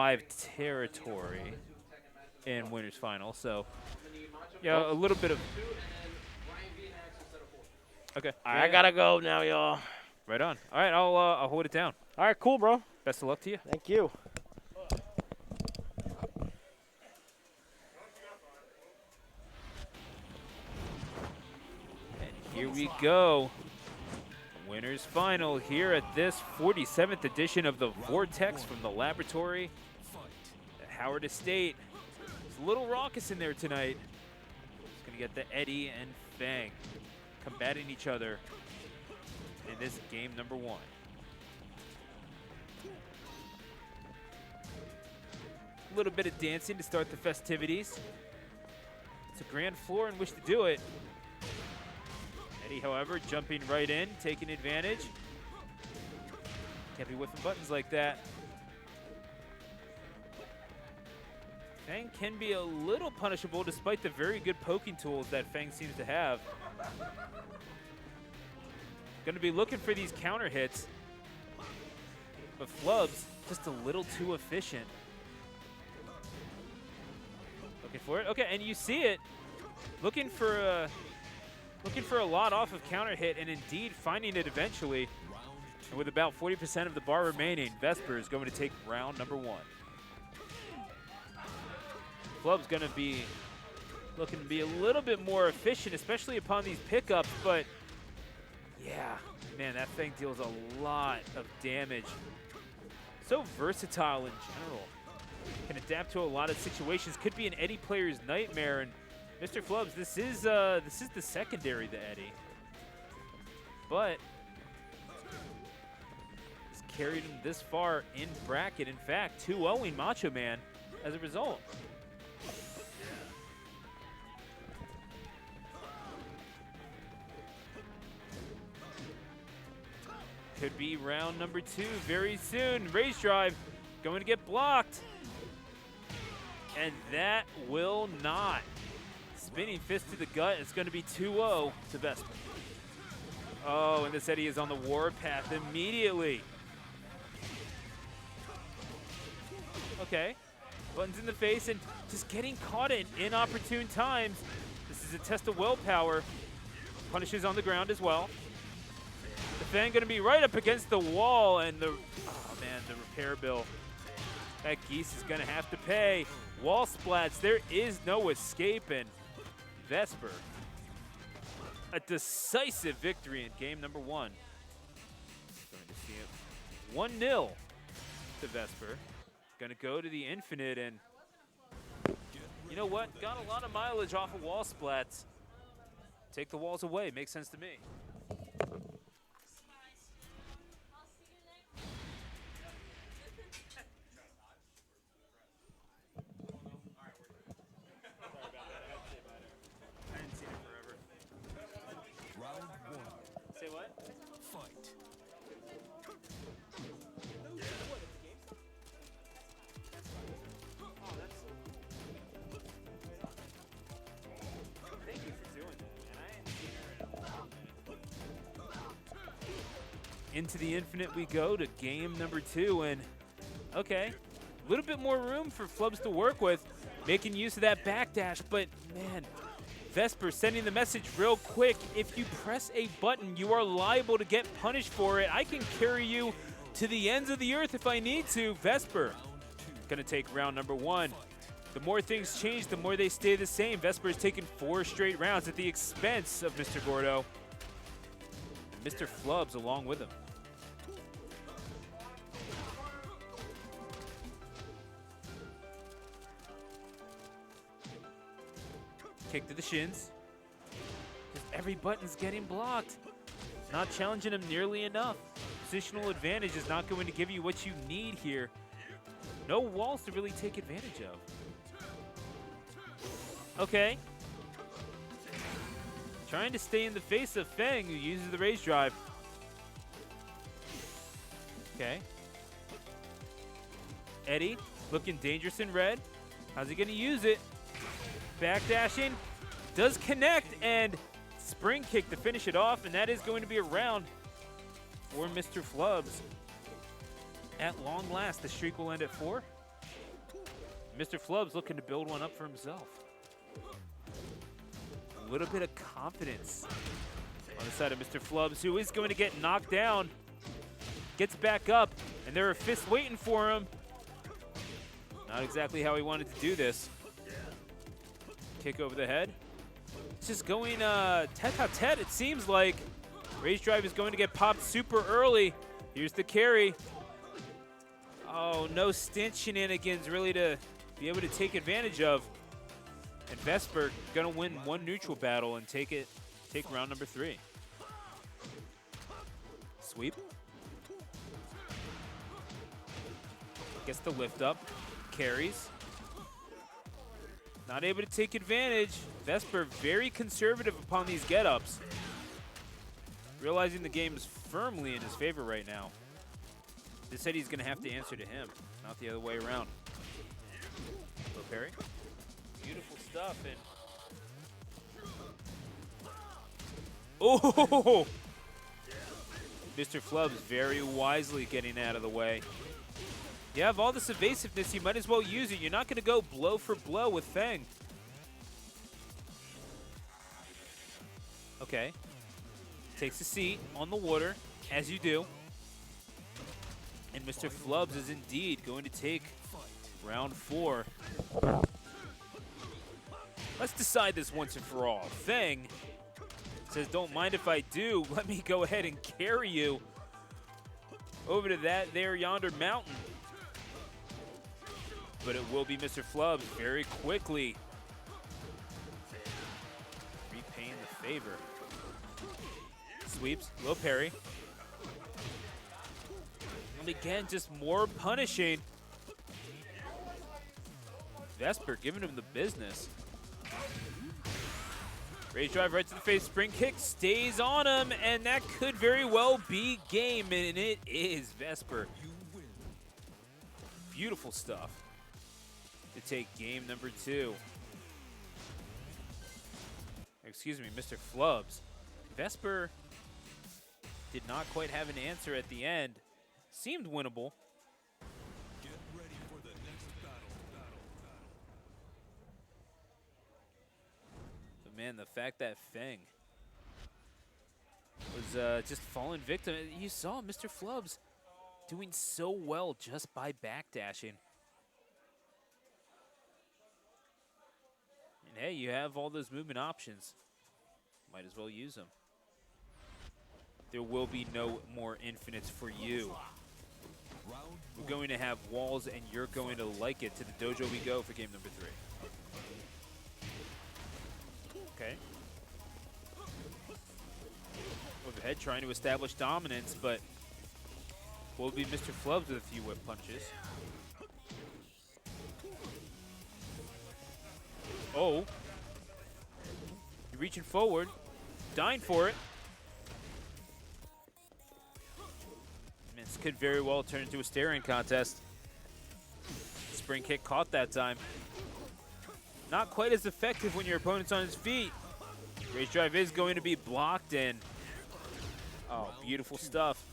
5 territory in winners final. So, yeah, a little bit of. Okay. All right, I gotta go now, y'all. Right on. All right, I'll hold it down. All right, cool, bro. Best of luck to you. Thank you. And here we go. Winners final here at this 47th edition of the Vortex from the laboratory at Howard Estate. It's a little raucous in there tonight. It's going to get the Eddie and Fang combating each other in this game number 1. A little bit of dancing to start the festivities. It's a grand floor in which to do it. Eddie, however, jumping right in, taking advantage. Can't be whiffing buttons like that. Fang can be a little punishable despite the very good poking tools that Fang seems to have. Going to be looking for these counter hits. But Flubs, just a little too efficient. Looking for it. Okay, and you see it. Looking for a lot off of counter hit, and indeed finding it eventually. And with about 40% of the bar remaining, Vesper is going to take round number 1. Flub's going to be looking to be a little bit more efficient, especially upon these pickups, but yeah, man, that thing deals a lot of damage. So versatile in general. Can adapt to a lot of situations. Could be an Eddie player's nightmare, and MrFlubbs, this is the secondary to Eddie, but it's carried him this far in bracket. In fact, 2-0ing Macho Man as a result. Could be round number 2 very soon. Raise drive going to get blocked, and that will not. Spinning fist to the gut. It's going to be 2-0 to Vesper. Oh, and this Eddie is on the warpath immediately. Okay. Buttons in the face and just getting caught in inopportune times. This is a test of willpower. Punishes on the ground as well. The Fang going to be right up against the wall, and the repair bill. That Geese is going to have to pay. Wall splats. There is no escaping. Vesper, a decisive victory in game number 1. Going to see it 1-0 to Vesper. Going to go to the infinite, and you know what? Got a lot of mileage off of wall splats. Take the walls away. Makes sense to me. Say what? Fight. Thank you for doing that, man. I hadn't seen her in a while. Into the infinite we go to game number 2, and okay, a little bit more room for Flubs to work with, making use of that backdash, but man, Vesper sending the message real quick. If you press a button, you are liable to get punished for it. I can carry you to the ends of the earth if I need to. Vesper gonna take round number 1. The more things change, the more they stay the same. Vesper has taken 4 straight rounds at the expense of Mr. Gordo. And Mr. Flubs along with him. Kick to the shins. Just every button's getting blocked. Not challenging him nearly enough. Positional advantage is not going to give you what you need here. No walls to really take advantage of. Okay. Trying to stay in the face of Fang, who uses the raise drive. Okay. Eddie looking dangerous in red. How's he going to use it? Backdashing, does connect, and spring kick to finish it off, and that is going to be a round for MrFlubbs. At long last, the streak will end at 4. MrFlubbs looking to build one up for himself. A little bit of confidence on the side of MrFlubbs, who is going to get knocked down. Gets back up, and there are fists waiting for him. Not exactly how he wanted to do this. Kick over the head. It's just going tete-a-tete, it seems like. Rage Drive is going to get popped super early. Here's the carry. Oh, no stint shenanigans really to be able to take advantage of. And Vesper gonna win one neutral battle and take round number 3. Sweep. Gets the lift up. Carries. Not able to take advantage. Vesper very conservative upon these get-ups. Realizing the game is firmly in his favor right now. This said he's going to have to answer to him, not the other way around. Low parry. Beautiful stuff. And oh! MrFlubbs very wisely getting out of the way. You have all this evasiveness, you might as well use it. You're not going to go blow for blow with Fang. Okay. Takes a seat on the water, as you do. And MrFlubbs is indeed going to take round 4. Let's decide this once and for all. Fang says, don't mind if I do. Let me go ahead and carry you over to that there yonder mountain. But it will be MrFlubbs very quickly repaying the favor. Sweeps, low parry. And again, just more punishing. Vesper giving him the business. Rage Drive right to the face, spring kick stays on him, and that could very well be game, and it is Vesper. Beautiful stuff to take game number 2. Excuse me, MrFlubbs. Vesper did not quite have an answer at the end. Seemed winnable. Get ready for the next battle. But man, the fact that Fang was just fallen victim. You saw MrFlubbs doing so well just by backdashing. And hey, you have all those movement options. Might as well use them. There will be no more infinites for you. We're going to have walls, and you're going to like it. To the dojo we go for game number 3. Okay. Overhead trying to establish dominance, but will be MrFlubbs with a few whip punches. Oh. You're reaching forward. Dying for it. This could very well turn into a staring contest. Spring kick caught that time. Not quite as effective when your opponent's on his feet. Rage Drive is going to be blocked in. Oh, beautiful stuff.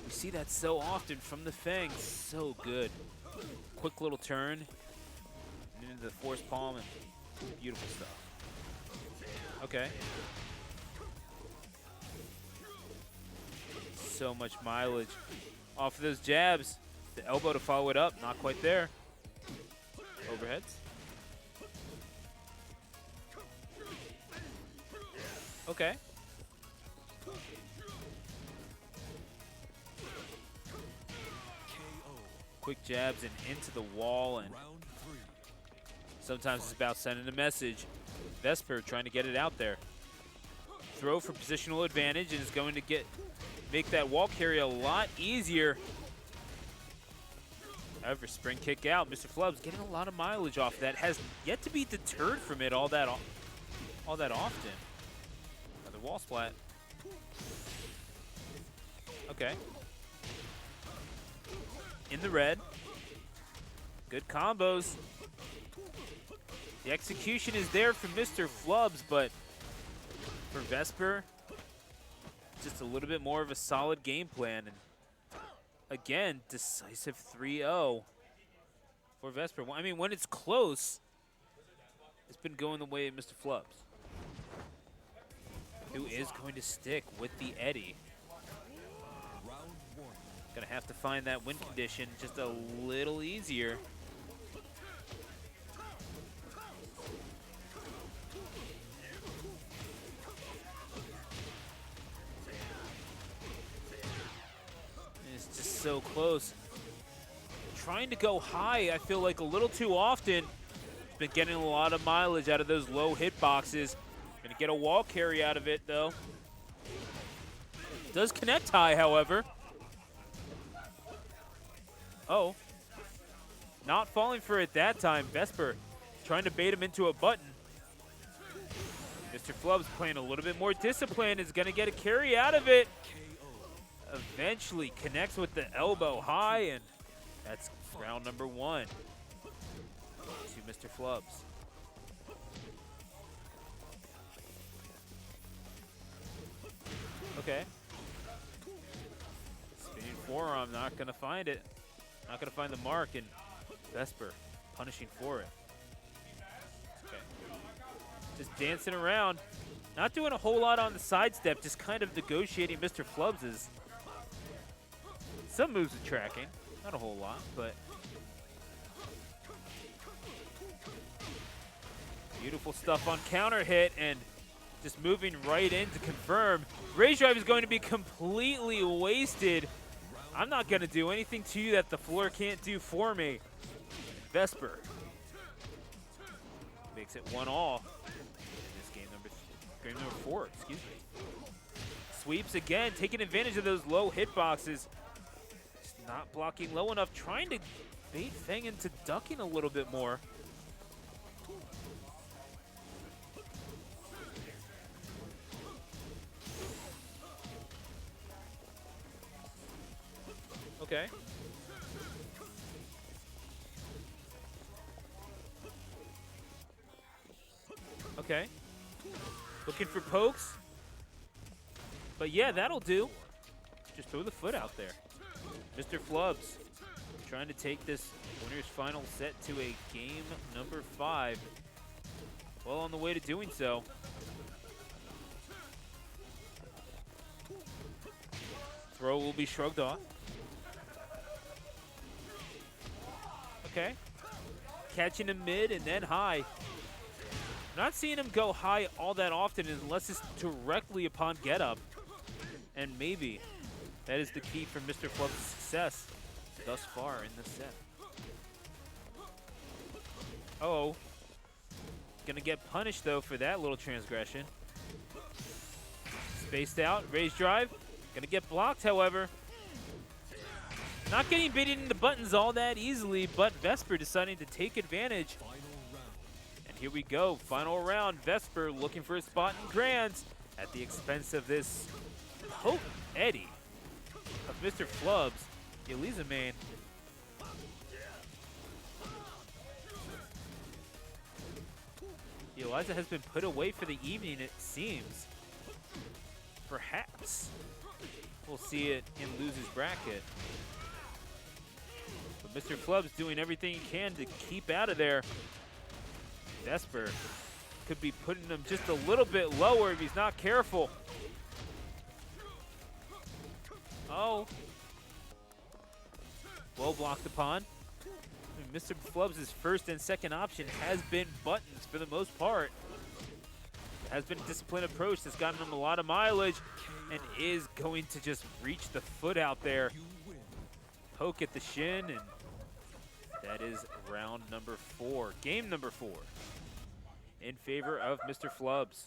We see that so often from the Fang. So good. Quick little turn. And into the force palm. And beautiful stuff. Okay. So much mileage off of those jabs. The elbow to follow it up, not quite there. Overheads. Okay. Quick jabs and into the wall, and sometimes it's about sending a message. Vesper trying to get it out there. Throw for positional advantage, and is going to make that wall carry a lot easier. However, spring kick out. MrFlubbs getting a lot of mileage off that. Has yet to be deterred from it all that often. Another wall splat. Okay. In the red. Good combos. The execution is there for MrFlubbs, but for Vesper, just a little bit more of a solid game plan. And again, decisive 3-0. for Vesper. I mean, when it's close, it's been going the way of MrFlubbs, who is going to stick with the Eddie. Round one. Gonna have to find that win condition just a little easier. And it's just so close. Trying to go high, I feel like a little too often. Been getting a lot of mileage out of those low hit boxes. Gonna get a wall carry out of it though. Does connect high, however. Oh. Not falling for it that time. Vesper trying to bait him into a button. MrFlubbs playing a little bit more disciplined, is gonna get a carry out of it. Eventually connects with the elbow high, and that's round number one to MrFlubbs. Okay. Spinning forearm, not gonna find it. Not gonna find the mark, and Vesper punishing for it. Okay. Just dancing around. Not doing a whole lot on the sidestep, just kind of negotiating MrFlubbs'. Some moves are tracking. Not a whole lot, but beautiful stuff on counter hit, and just moving right in to confirm. Rage drive is going to be completely wasted. I'm not going to do anything to you that the floor can't do for me. Vesper makes it 1-all in this game number 4, excuse me. Sweeps again, taking advantage of those low hitboxes. Just not blocking low enough, trying to bait Feng into ducking a little bit more. Okay. Okay. Looking for pokes. But yeah, that'll do. Just throw the foot out there. MrFlubbs trying to take this winner's final set to a game number 5. Well on the way to doing so. Throw will be shrugged off. Okay. Catching him mid and then high. Not seeing him go high all that often unless it's directly upon get up. And maybe that is the key for MrFlubbs' success thus far in this set. Uh-oh. Gonna get punished though for that little transgression. Spaced out, raise drive. Gonna get blocked, however. Not getting baited into buttons all that easily, but Vesper deciding to take advantage. And here we go, final round. Vesper looking for a spot in Grands at the expense of this potent Eddie of MrFlubbs, the Eliza main. The Eliza has been put away for the evening, it seems. Perhaps we'll see it in loser's bracket. But MrFlubbs doing everything he can to keep out of there. Vesper could be putting him just a little bit lower if he's not careful. Oh. Well blocked upon. I mean, MrFlubbs' first and second option has been buttons for the most part. It has been a disciplined approach that's gotten him a lot of mileage and is going to just reach the foot out there. Poke at the shin, and that is round number 4. Game number 4 in favor of MrFlubbs.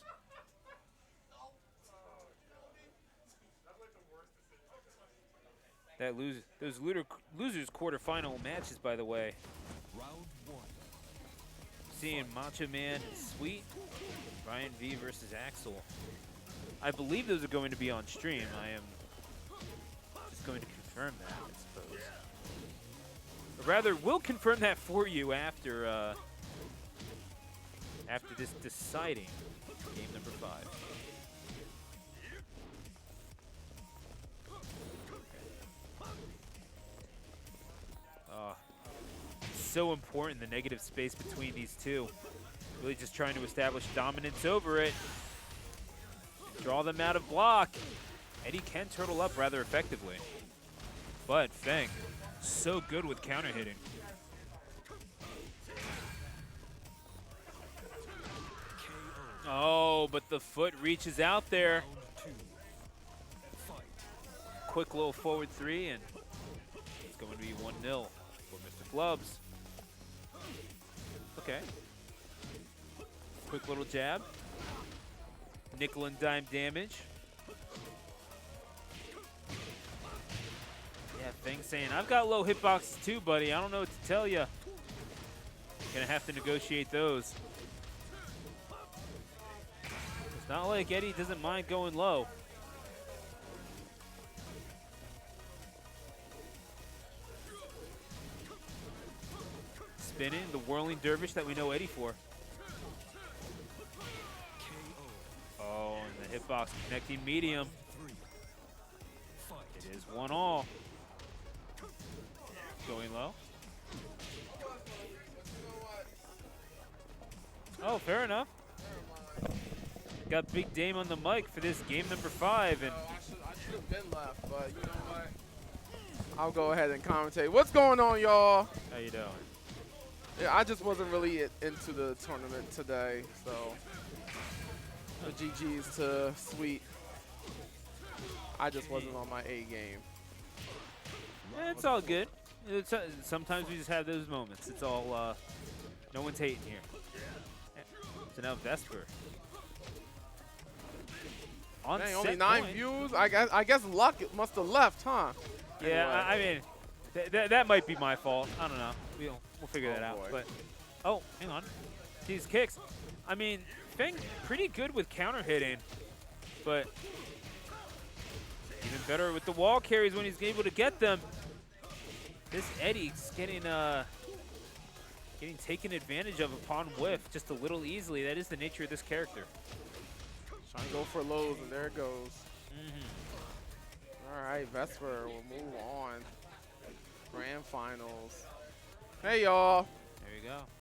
That those losers quarterfinal matches, by the way. Round 1. Seeing Macho Man and Sweet, Ryan V versus Axel. I believe those are going to be on stream. I am just going to confirm that, I suppose. Or rather, we'll confirm that for you after after this deciding game number 5. so important, the negative space between these two. Really just trying to establish dominance over it. Draw them out of block. Eddie can turtle up rather effectively. But Feng, so good with counter hitting. Oh, but the foot reaches out there. Quick little forward three, and it's going to be 1-0 for MrFlubbs. Okay. Quick little jab. Nickel and dime damage. Yeah, Feng saying, I've got low hitboxes too, buddy. I don't know what to tell you. Gonna have to negotiate those. It's not like Eddie doesn't mind going low. Spinning, the whirling dervish that we know Eddie for. Oh, and the hitbox connecting medium. It is 1-all. Going low. Oh, fair enough. Got Big Dame on the mic for this game number 5, and I should have been left, but you know what? I'll go ahead and commentate. What's going on, y'all? how you doing? Yeah, I just wasn't really into the tournament today, so the GG's to Sweet. I just wasn't on my A game. Yeah, it's all good. Sometimes we just have those moments. It's all, no one's hating here. Yeah. So now Vesper. On Dang, set only 9 point. views? I guess luck must have left, huh? Yeah, Anyway. I mean, that might be my fault. I don't know. We'll figure that out. Boy. But oh, hang on. These kicks. I mean, Feng pretty good with counter hitting, but even better with the wall carries when he's able to get them. This Eddie's getting taken advantage of upon whiff just a little easily. That is the nature of this character. Trying to go for lows, and there it goes. Mm-hmm. All right, Vesper will move on. Grand finals. Hey, y'all. There you go.